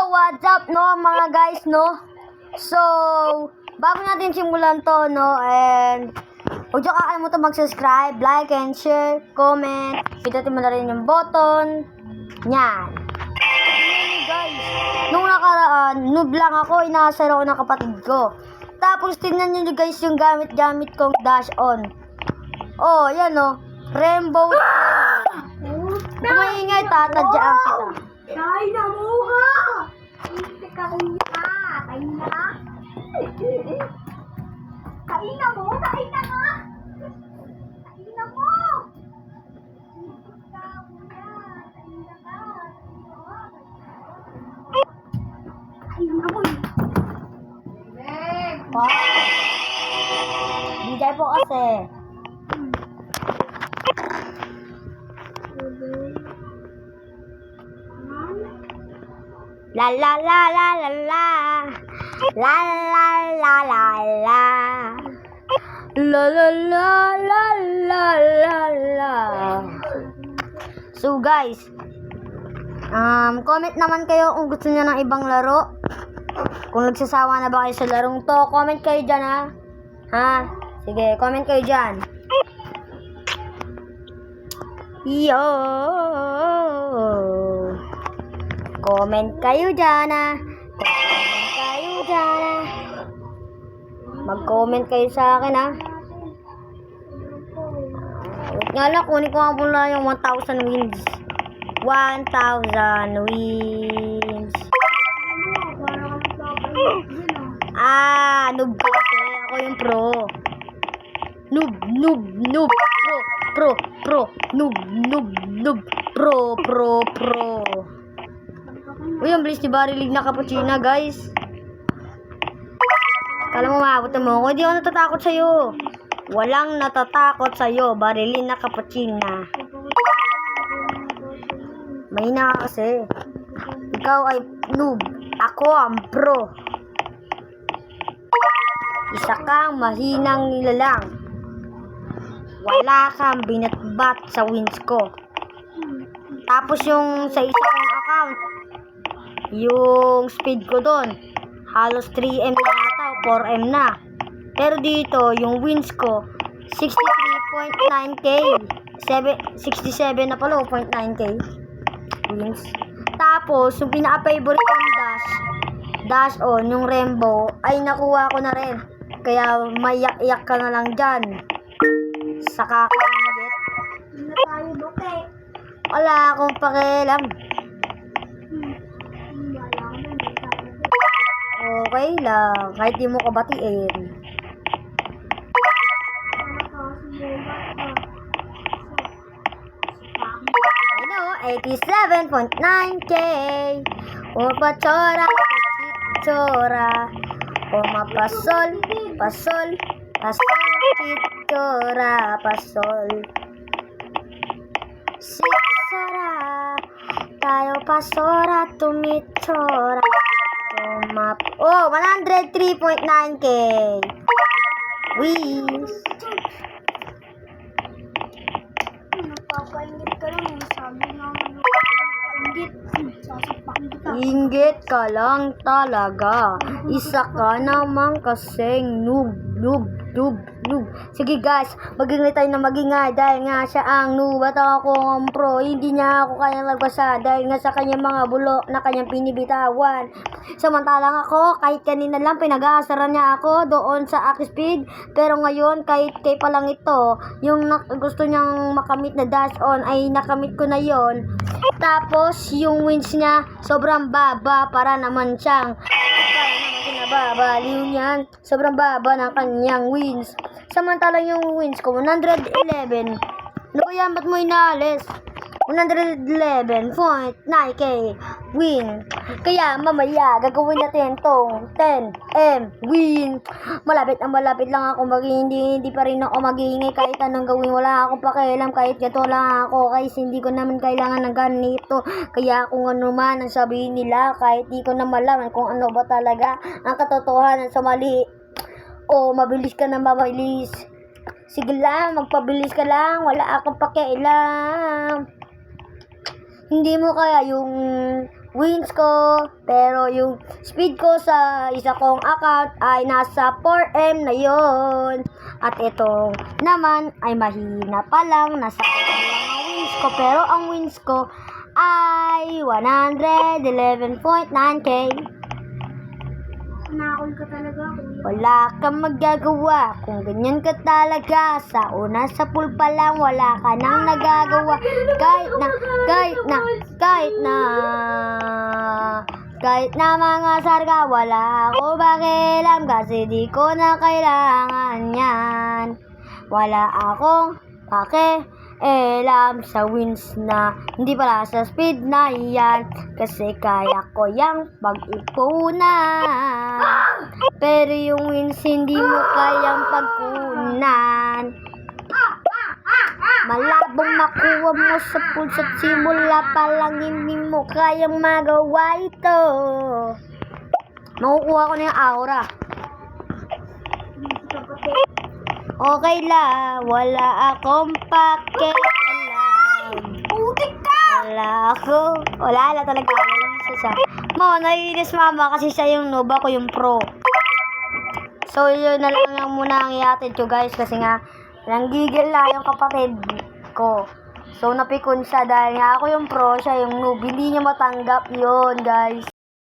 what's up, no, mga guys, no? So, bago natin simulan to, no, and huwag nyo kakalimutan mag-subscribe, like, and share, comment, pindutin mo na rin yung button, yan. Guys, nung nakaraan, noob lang ako, inaasar ako ng kapatid ko. Tapos, tingnan nyo guys yung gamit-gamit kong dash on. Oh, yan, no, rainbow. Kung maingay, tatadyaan kita. Kain na mo ka! Hindi ka kuya! Kain na! Kain na mo! Kain na nga! Kain na mo! Hindi ka kuya! Kain na ka! Kain na mo! Bigay po kasi. La la la la la la la la la la la la la la la la la la. So guys, comment naman kayo kung gusto niyo ng ibang laro. Kung nagsasawa na ba kayo sa larong to, comment kayo dyan, ha? Sige, comment kayo dyan. Yo! Comment kayo dyan, Comment kayo dyan, Mag-comment kayo sa akin, Wait nga lang, kunin ko nga muna yung 1,000 wins. 1,000 wins. Noob kasi. Ako yung pro. Noob. Pro. Noob. Pro. Uy, ang bilis ni Barilig na cappuccino, guys. Kala mo maabot mo ako. Hindi ako natatakot sa'yo. Walang natatakot sa'yo, Barilin na cappuccino. Mahina ka kasi. Ikaw ay noob. Ako ang pro. Isa kang mahinang nilalang. Wala kang binatbat sa wins ko. Tapos yung sa isa kong account, yung speed ko doon, halos 3M na ata o 4M na. Pero dito, yung wins ko, 63.9k. 67 na pala, 0.9k wins. Tapos, yung pinaka-favorite kong dash on, yung rainbow, ay nakuha ko na rin. Kaya, maiyak-iyak ka na lang dyan. Sa kakainagit. Hindi na tayo buke. Wala akong pakialam. Okay lang, kahit di mo kabatiin. Ano, 87.9k. Pachora, pasol, chichora, pasol. Siksora, tayo pasora, tumichora. 103.9k. Wins. Napapaingit ka lang. Sabi nga ingit. Sasapakin kita. Inggit ka lang talaga. Isa ka naman kasing noob. Sige guys, magingay tayo na magingay dahil nga siya ang noob at ako ang pro. Hindi niya ako kayang lagbasa dahil nga sa kanyang mga bulok na kanyang pinibitawan. Samantalang ako, kahit kanina lang pinag-aasaran niya ako doon sa Akispeed. Pero ngayon, kahit kay pa lang ito, yung gusto niyang makamit na dash on ay nakamit ko na yon. Tapos, yung wins niya, sobrang baba para naman siyang babaliw niyan. Sobrang baba ng kanyang wins. Samantalang yung wins ko, 111. Ano kaya ba't mo inaalis? 111.9k win. Kaya mamaya gagawin natin tong 10M win. Malapit lang ako hindi pa rin ako maghihingi kahit anong gawin. Wala akong pakialam kahit gato lang ako. Guys, hindi ko naman kailangan ng ganito. Kaya kung ano man ang sabihin nila, kahit di ko na malaman kung ano ba talaga ang katotohanan sa mali. O mabilis ka na mabilis. Sige lang, magpabilis ka lang. Wala akong pakialam. Hindi mo kaya yung wins ko. Pero yung speed ko sa isa kong account ay nasa 4M na yon. At itong naman ay mahina pa lang. Nasa 4M lang ang wins ko. Pero ang wins ko ay 111.9k. Nakakul ka talaga, kuya. Wala kang magagawa kung ganyan ka talaga. Sa una sa pool pa lang wala ka nang nagagawa. Kahit na mga sarga wala ako pakialam kasi di ko na kailangan yan. Wala akong pakialam sa wins na hindi pala sa speed na yan kasi kaya ko yang pag-ipunan. Pero yung wins hindi mo kayang pagkunan. Malabong makuha mo sa pool sa simula pa lang hindi mo kayang magawa ito. Makukuha ko na yung aura. Okay lang, wala akong pakialam. Putik ka! Wala na talaga. Naiinis mama kasi siya yung noob, ako yung pro. So yun na lang yung muna ang iatid ko guys kasi nga nanggigil na yung kapatid ko. So napikon siya dahil nga ako yung pro, siya yung noob. Hindi niya matanggap yun guys.